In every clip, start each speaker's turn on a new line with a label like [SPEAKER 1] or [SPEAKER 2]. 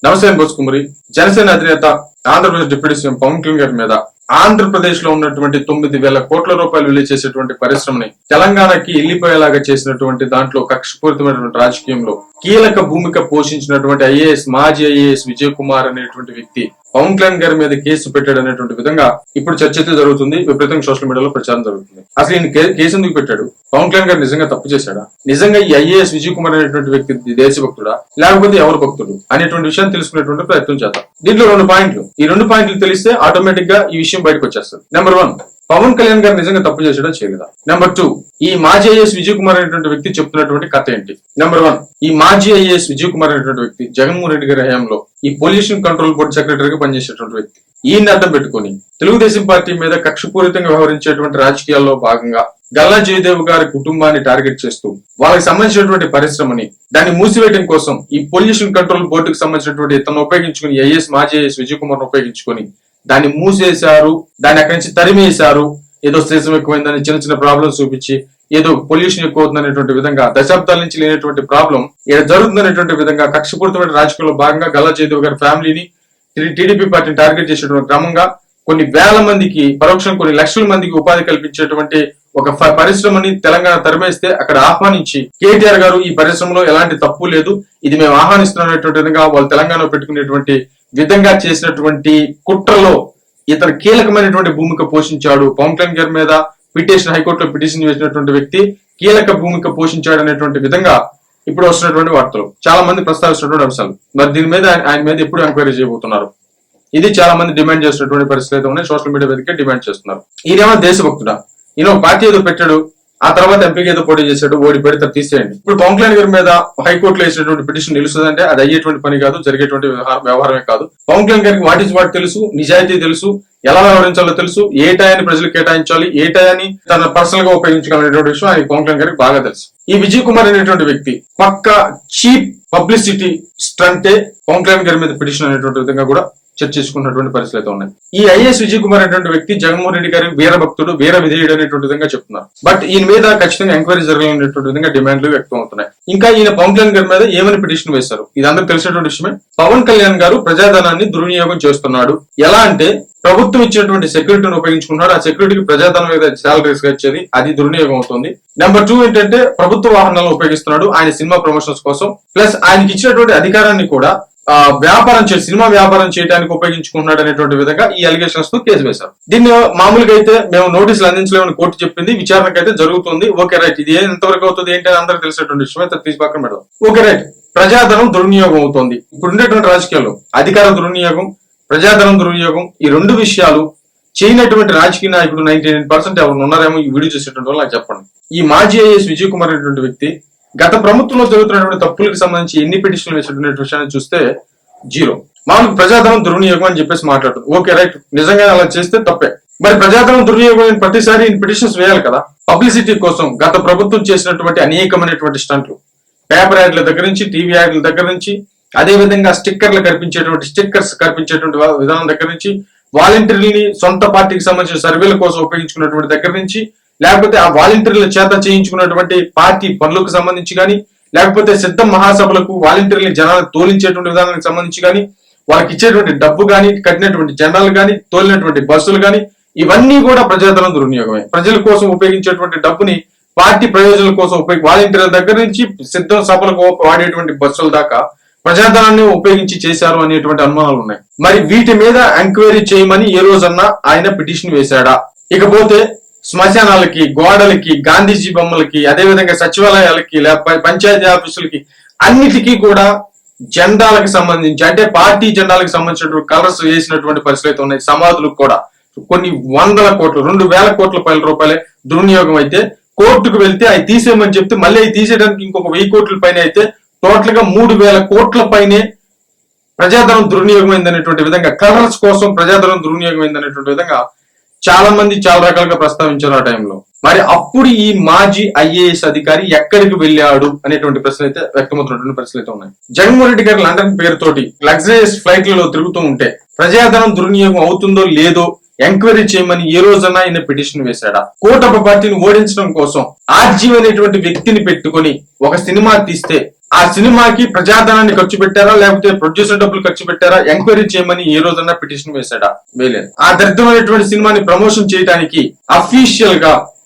[SPEAKER 1] నమస్తే బోసుకుమరి. జనసేన అధినేత Andhra Pradesh deputy CM Pawan Kalyan గారి మీద ఆంధ్రప్రదేశ్ లో ఉన్నటువంటి 9,000 కోట్ల రూపాయలు విలువ చేసేటువంటి పరిశ్రమని తెలంగాణకి వెళ్లిపోయేలాగా చేసినటువంటి దాంట్లో కక్షపూరితమైనటువంటి రాజకీయంలో కీలక భూమిక పోషించినటువంటి మాజీ ఐఏఎస్ విజయ్ కుమార్ అనేటువంటి వ్యక్తి పవన్ కళ్యాణ్ గారి మీద కేసు పెట్టాడు అనేటువంటి విధంగా ఇప్పుడు చర్చ అయితే జరుగుతుంది. విపరీతంగా సోషల్ మీడియాలో ప్రచారం జరుగుతుంది. అసలు ఈయన కేసు ఎందుకు పెట్టాడు? పవన్ కళ్యాణ్ గారు నిజంగా తప్పు చేశాడా? నిజంగా ఈ ఐఏఎస్ విజయ్ కుమార్ అనేటువంటి వ్యక్తి దేశభక్తుడా లేకపోతే ఎవరు భక్తుడు అనేటువంటి విషయాన్ని తెలుసుకునేటువంటి ప్రయత్నం చేద్దాం. దీంట్లో 2 పాయింట్లు. ఈ 2 పాయింట్లు తెలిస్తే ఆటోమేటిక్ గా ఈ విషయం బయటకు వచ్చేస్తుంది. నెంబర్ 1, పవన్ కళ్యాణ్ గారు నిజంగా తప్పు చేసాడా చేయలేదా? నెంబర్ 2, ఈ మాజీ ఐఏఎస్ విజయ్ కుమార్ అనేటువంటి వ్యక్తి చెప్తున్నటువంటి కథ ఏంటి? నెంబర్ 1, ఈ మాజీ ఐఏఎస్ విజయ్ కుమార్ అనేటువంటి వ్యక్తి జగన్మోహన్ రెడ్డి గారి హయాంలో ఈ పొల్యూషన్ కంట్రోల్ బోర్డు సెక్రటరీగా పనిచేసేటువంటి వ్యక్తి. ఈయన అడ్డం పెట్టుకుని తెలుగుదేశం పార్టీ మీద కక్షపూరితంగా వ్యవహరించేటువంటి రాజకీయాల్లో భాగంగా గల్లా జయదేవ్ గారి కుటుంబాన్ని టార్గెట్ చేస్తూ వాళ్ళకి సంబంధించినటువంటి పరిశ్రమని దాన్ని మూసివేయడం కోసం ఈ పొల్యూషన్ కంట్రోల్ బోర్డుకు సంబంధించినటువంటి తను ఉపయోగించుకుని మాజీ ఐఏఎస్ విజయ్ కుమార్ ఉపయోగించుకొని దాన్ని మూసేశారు, దాన్ని అక్కడి నుంచి తరిమేశారు. ఏదో స్ట్రెస్ ఎక్కువైందని చిన్న చిన్న ప్రాబ్లమ్స్ చూపించి ఏదో పొల్యూషన్ ఎక్కువ అవుతుందనేటువంటి విధంగా దశాబ్దాల నుంచి లేనటువంటి ప్రాబ్లం ఇక్కడ జరుగుతుందనేటువంటి విధంగా కక్షపూరితమైన రాజకీయంలో భాగంగా గల్లా జయదేవ్ గారి ఫ్యామిలీని టీడీపీ పార్టీని టార్గెట్ చేసేటువంటి క్రమంగా కొన్ని వేల మందికి పరోక్షం కొన్ని లక్షల మందికి ఉపాధి కల్పించేటువంటి ఒక పరిశ్రమని తెలంగాణ తరిమేస్తే అక్కడ ఆహ్వానించి కేటీఆర్ గారు ఈ పరిశ్రమలో ఎలాంటి తప్పు లేదు, ఇది మేము ఆహ్వానిస్తున్నటువంటి విధంగా వాళ్ళు తెలంగాణ పెట్టుకునేటువంటి విధంగా చేసినటువంటి కుట్రలో ఇతను కీలకమైనటువంటి భూమిక పోషించాడు. పవన్ కళ్యాణ్ గారి మీద హైకోర్టులో పిటిషన్ వేసినటువంటి వ్యక్తి కీలక భూమిక పోషించాడు అనేటువంటి విధంగా ఇప్పుడు వస్తున్నటువంటి వార్తలు చాలా మంది ప్రస్తావిస్తున్నటువంటి అంశాలు. మరి దీని మీద ఆయన మీద ఎప్పుడు ఎంక్వైరీ చేయబోతున్నారు? ఇది చాలా మంది డిమాండ్ చేస్తున్నటువంటి పరిస్థితి అయితే ఉన్నాయి. సోషల్ మీడియా వేదిక డిమాండ్ చేస్తున్నారు. ఈయనేమో దేశభక్తుడా? ఈయన పార్టీ ఏదో పెట్టాడు, ఆ తర్వాత ఎంపీకి ఏదో పోటీ చేశాడు, ఓడి పెడితే తీసేయండి. ఇప్పుడు పవన్ కళ్యాణ్ గారి మీద హైకోర్టులో వేసినటువంటి పిటిషన్ నిలుస్తుందంటే అది అయ్యేటువంటి పని కాదు, జరిగేటువంటి వ్యవహారమే కాదు. పవన్ కళ్యాణ్ గారికి వాట్ ఈజ్ వాట్ తెలుసు, నిజాయితీ తెలుసు, ఎలా వ్యవహరించాలో తెలుసు, ఏ టయాన్ని ప్రజలు కేటాయించాలి, ఏ టయాన్ని తన పర్సనల్ గా ఉపయోగించుకోవాలనేటువంటి విషయం ఆయన పవన్ కళ్యాణ్ గారికి బాగా తెలుసు. ఈ విజయ్ కుమార్ అనేటువంటి వ్యక్తి పక్క చీప్ పబ్లిసిటీ స్టంటే పవన్ కళ్యాణ్ గారి మీద పిటిషన్ అనేటువంటి విధంగా కూడా చర్చించుకున్నటువంటి పరిస్థితులు అయితే ఉన్నాయి. ఈ ఐఏఎస్ విజయ్ కుమార్ అనేటువంటి వ్యక్తి జగన్మోహన్ రెడ్డి గారి వీర భక్తుడు, వీర విధేయుడు అనేటువంటి విధంగా చెప్తున్నారు. బట్ ఈయన మీద ఖచ్చితంగా ఎంక్వైరీ జరగాలనేటువంటి విధంగా డిమాండ్లు వ్యక్తం అవుతున్నాయి. ఇంకా ఈయన పవన్ కళ్యాణ్ గారి మీద ఏమని పిటిషన్ వేశారు? ఇది అందరూ తెలిసినటువంటి విషయమే. పవన్ కళ్యాణ్ గారు ప్రజాధనాన్ని దుర్వినియోగం చేస్తున్నాడు. ఎలా అంటే ప్రభుత్వం ఇచ్చినటువంటి సెక్యూరిటీని ఉపయోగించుకున్నాడు, ఆ సెక్యూరిటీకి ప్రజాధనం మీద శాలరీస్ వచ్చేది, అది దుర్వినియోగం అవుతుంది. నెంబర్ 2 ఏంటంటే ప్రభుత్వ వాహనాలను ఉపయోగిస్తున్నాడు ఆయన సినిమా ప్రమోషన్స్ కోసం. ప్లస్ ఆయనకి ఇచ్చినటువంటి అధికారాన్ని కూడా సినిమా వ్యాపారం చేయడానికి ఉపయోగించుకున్నాడు అనేటువంటి విధంగా ఈ అలిగేషన్స్ తో కేసు వేశారు. దీన్ని మామూలుగా అయితే మేము నోటీసులు అందించలేమని కోర్టు చెప్పింది, విచారణకు అయితే జరుగుతుంది. ఓకే రైట్, ఇది ఎంతవరకు అవుతుంది ఏంటి అని అందరికి తెలిసినటువంటి విషయం అయితే తీసి పక్కన పెడదాం. ఓకే రైట్, ప్రజాధనం దుర్వినియోగం అవుతుంది. ఇప్పుడు ఉండేటువంటి రాజకీయాల్లో అధికార దుర్వినియోగం, ప్రజాధనం దుర్వినియోగం, ఈ 2 విషయాలు చేయనటువంటి రాజకీయ నాయకుడు 99% ఎవరు ఉన్నారేమో ఈ వీడియో చేసేటువంటి వాళ్ళు నాకు చెప్పండి. ఈ మాజీ ఐఏఎస్ విజయ్ కుమార్ అనేటువంటి వ్యక్తి గత ప్రభుత్వంలో జరుగుతున్నటువంటి తప్పులకు సంబంధించి ఎన్ని పిటిషన్లు వేసినటువంటి విషయాన్ని చూస్తే 0. మామూలు ప్రజాధనం దుర్వినియోగం అని చెప్పేసి మాట్లాడుతుంది. ఓకే రైట్, నిజంగా అలా చేస్తే తప్పే. మరి ప్రజాధనం దుర్వినియోగం ప్రతిసారి పిటిషన్స్ వేయాలి కదా. పబ్లిసిటీ కోసం గత ప్రభుత్వం చేసినటువంటి అనేకమైనటువంటి స్టంట్లు, పేపర్ యాడ్ల దగ్గర నుంచి, టీవీ యాడ్ల దగ్గర నుంచి, అదే విధంగా స్టిక్కర్స్ కల్పించేటువంటి విధానం దగ్గర నుంచి, వాలంటీర్లని సొంత పార్టీకి సంబంధించిన సర్వేల కోసం ఉపయోగించుకున్నటువంటి దగ్గర నుంచి, లేకపోతే ఆ వాలంటీర్ల చేత చేయించుకున్నటువంటి పార్టీ పనులకు సంబంధించి కానీ, లేకపోతే సిద్ధం మహాసభలకు వాలంటీర్లని జనాలకు తోలించేటువంటి విధానానికి సంబంధించి కానీ, వాళ్ళకి ఇచ్చేటువంటి డబ్బు కానీ, కట్టినటువంటి జెండాలు కానీ, తోలినటువంటి బస్సులు కానీ, ఇవన్నీ కూడా ప్రజాధనం దుర్వినియోగమే. ప్రజల కోసం ఉపయోగించేటువంటి డబ్బుని పార్టీ ప్రయోజనాల కోసం వాలంటీర్ల దగ్గర నుంచి సిద్ధం సభలకు వాడేటువంటి బస్సుల దాకా ప్రజాధనాన్ని ఉపయోగించి చేశారు అనేటువంటి అనుమానాలు ఉన్నాయి. మరి వీటి మీద ఎంక్వైరీ చేయమని ఏ రోజన్నా ఆయన పిటిషన్ వేశాడా? ఇకపోతే శ్మశానాలకి, గోడలకి, గాంధీజీ బొమ్మలకి, అదేవిధంగా సచివాలయాలకి, పంచాయతీ ఆఫీసులకి అన్నిటికీ కూడా జెండాలకు సంబంధించి అంటే పార్టీ జెండాలకు సంబంధించినటువంటి కలర్స్ వేసినటువంటి పరిస్థితులు ఉన్నాయి. సమాధులకు కూడా కొన్ని 100 కోట్లు, 2,000 కోట్ల రూపాయలే దుర్వినియోగం అయితే కోర్టుకు వెళ్తే అవి తీసేయమని చెప్తే మళ్ళీ అవి తీసేయడానికి ఇంకొక 1000 కోట్ల పైన అయితే టోటల్ గా 3,000 కోట్ల పైనే ప్రజాధనం దుర్వినియోగమైందనేటువంటి విధంగా, కలర్స్ కోసం ప్రజాధనం దుర్వినియోగమైందనేటువంటి విధంగా చాలా మంది చాలా రకాలుగా ప్రస్తావించారు ఆ టైంలో. మరి అప్పుడు ఈ మాజీ ఐఏఎస్ అధికారి ఎక్కడికి వెళ్ళాడు అనేటువంటి ప్రశ్న అయితే వ్యక్తమవుతున్నటువంటి పరిస్థితులు అయితే ఉన్నాయి. జగన్మోహన్ రెడ్డి గారి లండన్ పేరుతోటి లగ్జరియస్ ఫ్లైట్లలో తిరుగుతూ ఉంటే ప్రజాధనం దుర్వినియోగం అవుతుందో లేదో ఎంక్వైరీ చేయమని ఏ రోజన్నా ఆయన పిటిషన్ వేశాడా? కూటమి పార్టీని ఓడించడం కోసం ఆర్జీవి అనేటువంటి వ్యక్తిని పెట్టుకుని ఒక సినిమా తీస్తే ఆ సినిమాకి ప్రజాధనాన్ని ఖర్చు పెట్టారా లేకపోతే ప్రొడ్యూసర్ డబ్బులు ఖర్చు పెట్టారా ఎంక్వైరీ చేయమని ఏ రోజన్నా పిటిషన్ వేశాడా? వేయలేదు. ఆ దరిద్రమైనటువంటి సినిమాని ప్రమోషన్ చేయడానికి అఫీషియల్ గా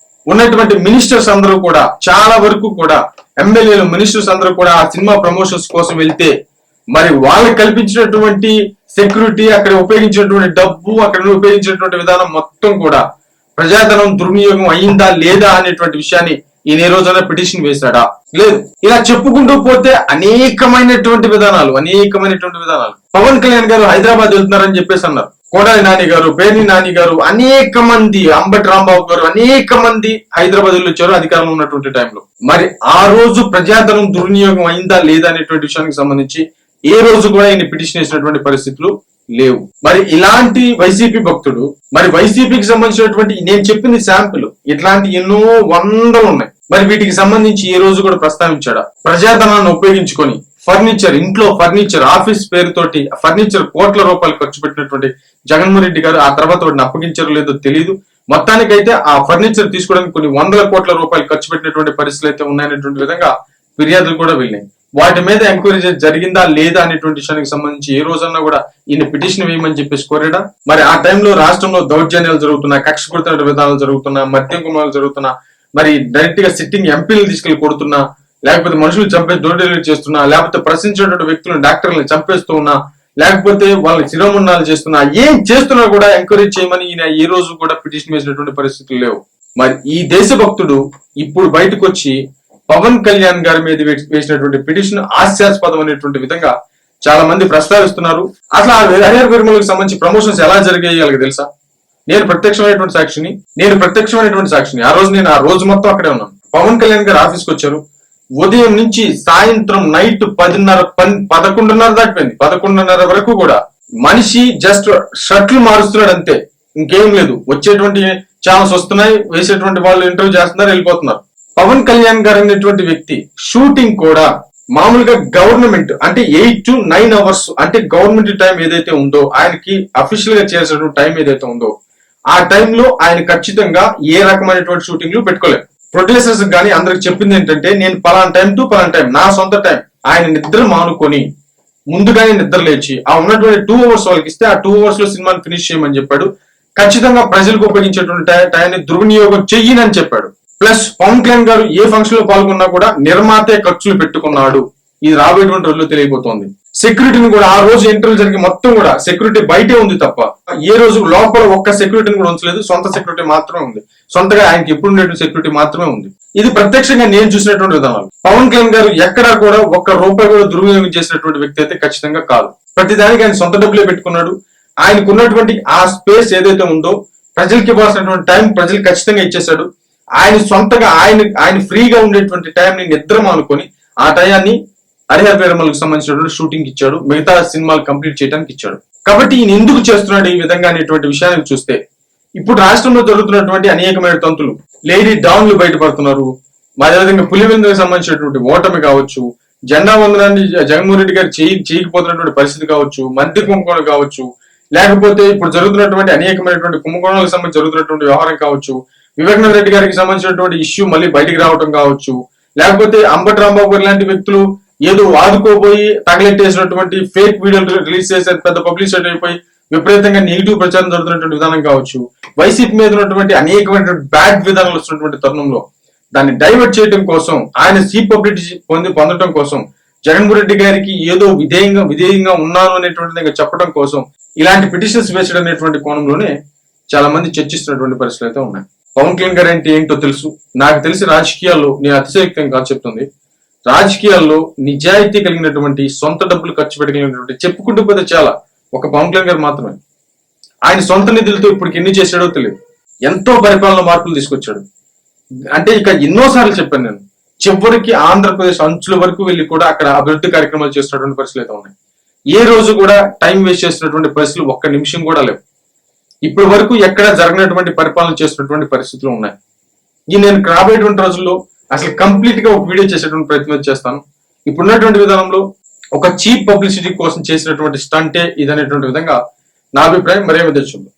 [SPEAKER 1] ఉన్నటువంటి మినిస్టర్స్ అందరూ కూడా, చాలా వరకు కూడా ఎమ్మెల్యేలు, మినిస్టర్స్ అందరూ కూడా ఆ సినిమా ప్రమోషన్స్ కోసం వెళ్తే మరి వాళ్ళకి కల్పించినటువంటి సెక్యూరిటీ, అక్కడ ఉపయోగించినటువంటి డబ్బు, అక్కడ ఉపయోగించినటువంటి విధానం మొత్తం కూడా ప్రజాధనం దుర్వినియోగం అయిందా లేదా అనేటువంటి విషయాన్ని ఈయన ఏ రోజైనా పిటిషన్ వేశాడా? లేదు. ఇలా చెప్పుకుంటూ పోతే అనేకమైనటువంటి విధానాలు. పవన్ కళ్యాణ్ గారు హైదరాబాద్ వెళ్తున్నారని చెప్పేసి అన్నారు. కోడాలి నాని గారు, పేర్ని నాని గారు, అనేక మంది, అంబటి రాంబాబు గారు, అనేక మంది హైదరాబాద్ వచ్చారు అధికారంలో ఉన్నటువంటి టైంలో. మరి ఆ రోజు ప్రజాధనం దుర్వినియోగం అయిందా లేదా అనేటువంటి విషయానికి సంబంధించి ఏ రోజు కూడా ఈయన పిటిషన్ వేసినటువంటి పరిస్థితులు లేవు. మరి ఇలాంటి వైసీపీ భక్తుడు, మరి వైసీపీకి సంబంధించినటువంటి నేను చెప్పింది శాంపుల్, ఇట్లాంటి ఎన్నో వందలు ఉన్నాయి. మరి వీటికి సంబంధించి ఏ రోజు కూడా ప్రస్తావించాడా? ప్రజాధనాన్ని ఉపయోగించుకొని ఫర్నిచర్, ఇంట్లో ఫర్నిచర్, ఆఫీస్ పేరుతోటి ఫర్నిచర్ కోట్ల రూపాయలు ఖర్చు పెట్టినటువంటి జగన్మోహన్ రెడ్డి గారు ఆ తర్వాత వాటిని అప్పగించారో లేదో తెలియదు. మొత్తానికైతే ఆ ఫర్నిచర్ తీసుకోవడానికి కొన్ని వందల కోట్ల రూపాయలు ఖర్చు పెట్టినటువంటి పరిస్థితులు అయితే ఉన్నాయనేటువంటి విధంగా ఫిర్యాదులు కూడా వెళ్ళినాయి. వాటి మీద ఎంక్వైరీ జరిగిందా లేదా అనేటువంటి విషయానికి సంబంధించి ఏ రోజన్నా కూడా ఈయన పిటిషన్ వేయమని చెప్పేసి కోరాడా? మరి ఆ టైంలో రాష్ట్రంలో దౌర్జన్యాలు జరుగుతున్నా, కక్షపూరిత విధానాలు జరుగుతున్నా, మద్యం కుమారాలు జరుగుతున్నా, మరి డైరెక్ట్ గా సిట్టింగ్ ఎంపీలు తీసుకెళ్లి కొడుతున్నా, లేకపోతే మనుషులు చంపేసి డోర్ డెలివరీ చేస్తున్నా, లేకపోతే ప్రశ్నించినటువంటి వ్యక్తులను, డాక్టర్లను చంపేస్తూ ఉన్నా, లేకపోతే వాళ్ళని శిరోమున్నాలు చేస్తున్నా, ఏం చేస్తున్నా కూడా ఎంక్వైరీ చేయమని ఈయన ఏ రోజు కూడా పిటిషన్ వేసినటువంటి పరిస్థితులు లేవు. మరి ఈ దేశభక్తుడు ఇప్పుడు బయటకు వచ్చి పవన్ కళ్యాణ్ గారి మీద వేసినటువంటి పిటిషన్ హాస్యాస్పదం అనేటువంటి విధంగా చాలా మంది ప్రస్తావిస్తున్నారు. అసలు ఆ హరిహర వీరమలకు సంబంధించి ప్రమోషన్స్ ఎలా జరిగాయి వాళ్ళకి తెలుసా? నేను ప్రత్యక్షమైనటువంటి సాక్షిని. ఆ రోజు మొత్తం అక్కడే ఉన్నాను. పవన్ కళ్యాణ్ గారు ఆఫీస్కి వచ్చారు. ఉదయం నుంచి సాయంత్రం నైట్ 11:30 దాటిపోయింది. 11:30 వరకు కూడా మనిషి జస్ట్ షర్ట్లు మారుస్తున్నాడు అంతే, ఇంకేం లేదు. వచ్చేటువంటి ఛానల్స్ వస్తున్నాయి, వేసేటువంటి వాళ్ళు ఇంటర్వ్యూ చేస్తున్నారు, వెళ్ళిపోతున్నారు. పవన్ కళ్యాణ్ గారు అనేటువంటి వ్యక్తి షూటింగ్ కూడా మామూలుగా గవర్నమెంట్ అంటే 8 to 9 hours అంటే గవర్నమెంట్ టైం ఏదైతే ఉందో, ఆయనకి అఫీషియల్ గా చేయాల్సినటువంటి టైం ఏదైతే ఉందో ఆ టైంలో ఆయన ఖచ్చితంగా ఏ రకమైనటువంటి షూటింగ్లు పెట్టుకోలేదు. ప్రొడ్యూసర్స్ కానీ అందరికి చెప్పింది ఏంటంటే, నేను పలానా టైం టు పలానా టైం, నా సొంత టైం, ఆయన నిద్ర మానుకొని ముందుగానే నిద్ర లేచి ఆ ఉన్నటువంటి 2 hours వాళ్ళకి ఇస్తే ఆ 2 hours లో సినిమాని ఫినిష్ చేయమని చెప్పాడు. ఖచ్చితంగా ప్రజలకు ఉపయోగించేటువంటి టైంని దుర్వినియోగం చెయ్యనని చెప్పాడు. ప్లస్ పవన్ కళ్యాణ్ గారు ఏ ఫంక్షన్ లో పాల్గొన్నా కూడా నిర్మాతే ఖర్చులు పెట్టుకున్నాడు. ఇది రాబోయేటువంటి రోజుల్లో తెలియబోతోంది. సెక్యూరిటీని కూడా ఆ రోజు ఇంటర్వ్యూ జరిగి మొత్తం కూడా సెక్యూరిటీ బయటే ఉంది తప్ప ఏ రోజు లోపల ఒక్క సెక్యూరిటీని కూడా ఉంచలేదు. సొంత సెక్యూరిటీ మాత్రమే ఉంది. సొంతగా ఆయనకి ఎప్పుడు ఉండేటువంటి సెక్యూరిటీ మాత్రమే ఉంది. ఇది ప్రత్యక్షంగా నేను చూసినటువంటి విధానాలు. పవన్ కళ్యాణ్ గారు ఎక్కడా కూడా ఒక్క రూపాయి కూడా దుర్వినియోగం చేసినటువంటి వ్యక్తి అయితే ఖచ్చితంగా కాదు. ప్రతిదానికి ఆయన సొంత డబ్బులే పెట్టుకున్నాడు. ఆయనకు ఉన్నటువంటి ఆ స్పేస్ ఏదైతే ఉందో, ప్రజలకి ఇవ్వాల్సినటువంటి టైం ప్రజలకు ఖచ్చితంగా ఇచ్చేశాడు. ఆయన సొంతగా ఆయన ఫ్రీగా ఉండేటువంటి టైంని నిద్ర మానుకొని ఆ టయాన్ని హరిహర వీరమలకు సంబంధించినటువంటి షూటింగ్ ఇచ్చాడు, మిగతా సినిమాలు కంప్లీట్ చేయడానికి ఇచ్చాడు. కాబట్టి ఈయన ఎందుకు చేస్తున్నాడు ఈ విధంగా అనేటువంటి విషయాన్ని చూస్తే, ఇప్పుడు రాష్ట్రంలో జరుగుతున్నటువంటి అనేకమైన తంతులు, లేడీ డాన్లు బయటపడుతున్నారు. అదేవిధంగా పులివెందులకు సంబంధించినటువంటి ఓటమి కావచ్చు, జెండా వందనాన్ని జగన్మోహన్ రెడ్డి గారు చేయకపోతున్నటువంటి పరిస్థితి కావచ్చు, మద్య కుంభకోణం కావచ్చు, లేకపోతే ఇప్పుడు జరుగుతున్నటువంటి అనేకమైనటువంటి కుంభకోణాలకు సంబంధించి జరుగుతున్నటువంటి వ్యవహారం కావచ్చు, వివేకానంద రెడ్డి గారికి సంబంధించినటువంటి ఇష్యూ మళ్ళీ బయటికి రావడం కావచ్చు, లేకపోతే అంబటి రాంబాబు గారు లాంటి వ్యక్తులు ఏదో ఆదుకోబోయి తగలెట్టేసినటువంటి ఫేక్ వీడియోలు రిలీజ్ చేసి పెద్ద పబ్లిసిటీ అయిపోయి విపరీతంగా నెగిటివ్ ప్రచారం జరుగుతున్నటువంటి విధానం కావచ్చు, వైసీపీ మీద ఉన్నటువంటి అనేకమైనటువంటి బ్యాడ్ విధానాలు వస్తున్నటువంటి తరుణంలో దాన్ని డైవర్ట్ చేయడం కోసం, ఆయన సీట్ పబ్లిసిటీ పొందడం కోసం, జగన్మోహన్ రెడ్డి గారికి ఏదో విధేయంగా ఉన్నాను అనేటువంటి చెప్పడం కోసం ఇలాంటి పిటిషన్స్ వేసడం అనేటువంటి కోణంలోనే చాలా మంది చర్చిస్తున్నటువంటి పరిస్థితులు అయితే ఉన్నాయి. పవన్ కళ్యాణ్ గారు అంటే ఏంటో తెలుసు. నాకు తెలిసి రాజకీయాల్లో, నేను అతిశయోక్తం కాదు చెప్తుంది, రాజకీయాల్లో నిజాయితీ కలిగినటువంటి, సొంత డబ్బులు ఖర్చు పెట్టగలిగినటువంటి చెప్పుకుంటూ పోతే చాలా ఒక పవన్ కళ్యాణ్ గారు మాత్రమే. ఆయన సొంత నిధులతో ఇప్పటికి ఎన్ని చేశాడో తెలియదు. ఎంతో పరిపాలన మార్పులు తీసుకొచ్చాడు. అంటే ఇక ఎన్నోసార్లు చెప్పాను నేను, చివరికి ఆంధ్రప్రదేశ్ అంచుల వరకు వెళ్ళి కూడా అక్కడ అభివృద్ధి కార్యక్రమాలు చేస్తున్నటువంటి పరిస్థితులు అయితే ఉన్నాయి. ఏ రోజు కూడా టైం వేస్ట్ చేసినటువంటి పరిస్థితులు ఒక్క నిమిషం కూడా లేవు. ఇప్పటి వరకు ఎక్కడ జరగనటువంటి పరిపాలన చేస్తున్నటువంటి పరిస్థితులు ఉన్నాయి. ఈ నేను రాబోయేటువంటి రోజుల్లో అసలు కంప్లీట్ గా ఒక వీడియో చేసేటువంటి ప్రయత్నం చేస్తాను. ఇప్పుడున్నటువంటి విధానంలో ఒక చీప్ పబ్లిసిటీ కోసం చేసినటువంటి స్టంటే ఇది అనేటువంటి విధంగా నా అభిప్రాయం. మరేమో తెచ్చుంది.